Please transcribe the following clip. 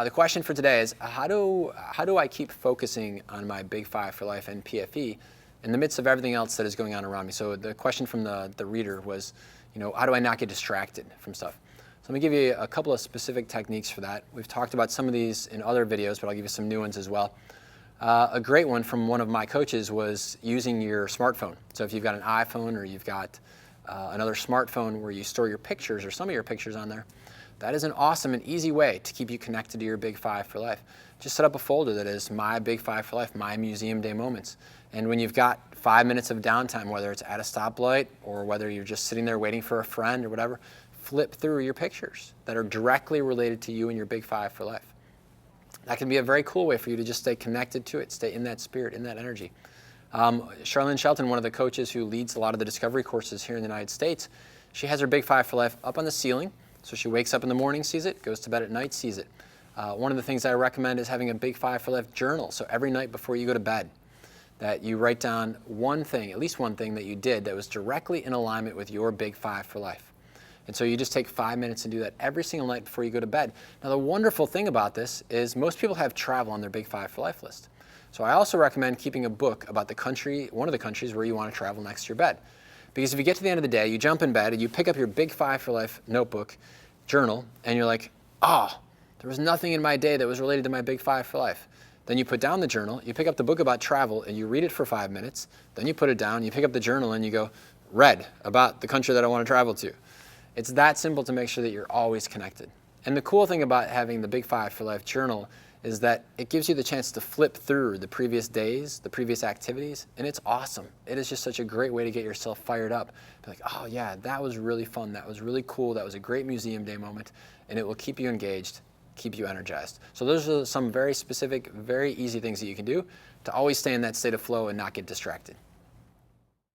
The question for today is, how do I keep focusing on my big five for life and PFE in the midst of everything else that is going on around me? So the question from the reader was, how do I not get distracted from stuff? So let me give you a couple of specific techniques for that. We've talked about some of these in other videos, but I'll give you some new ones as well. A great one from one of my coaches was using your smartphone. So if you've got an iPhone or you've got another smartphone where you store your pictures or some of your pictures on there, that is an awesome and easy way to keep you connected to your big five for life. Just set up a folder that is my big five for life, my museum day moments. And when you've got 5 minutes of downtime, whether it's at a stoplight or whether you're just sitting there waiting for a friend or whatever, flip through your pictures that are directly related to you and your big five for life. That can be a very cool way for you to just stay connected to it, stay in that spirit, in that energy. Charlene Shelton, one of the coaches who leads a lot of the discovery courses here in the United States, she has her big five for life up on the ceiling. So she wakes up in the morning, sees it, goes to bed at night, sees it. One of the things I recommend is having a big five for life journal. So every night before you go to bed, that you write down one thing, at least one thing that you did that was directly in alignment with your big five for life. And so you just take 5 minutes and do that every single night before you go to bed. Now the wonderful thing about this is most people have travel on their big five for life list. So I also recommend keeping a book about the country, one of the countries where you want to travel next to your bed. Because if you get to the end of the day, you jump in bed and you pick up your big five for life notebook, journal, and you're like, there was nothing in my day that was related to my big five for life. Then you put down the journal, you pick up the book about travel and you read it for 5 minutes, then you put it down, you pick up the journal and you go, read about the country that I want to travel to. It's that simple to make sure that you're always connected. And the cool thing about having the big five for life journal is that it gives you the chance to flip through the previous days, the previous activities, and it's awesome. It is just such a great way to get yourself fired up. Be like, oh yeah, that was really fun, that was really cool, that was a great museum day moment, and it will keep you engaged, keep you energized. So those are some very specific, very easy things that you can do to always stay in that state of flow and not get distracted.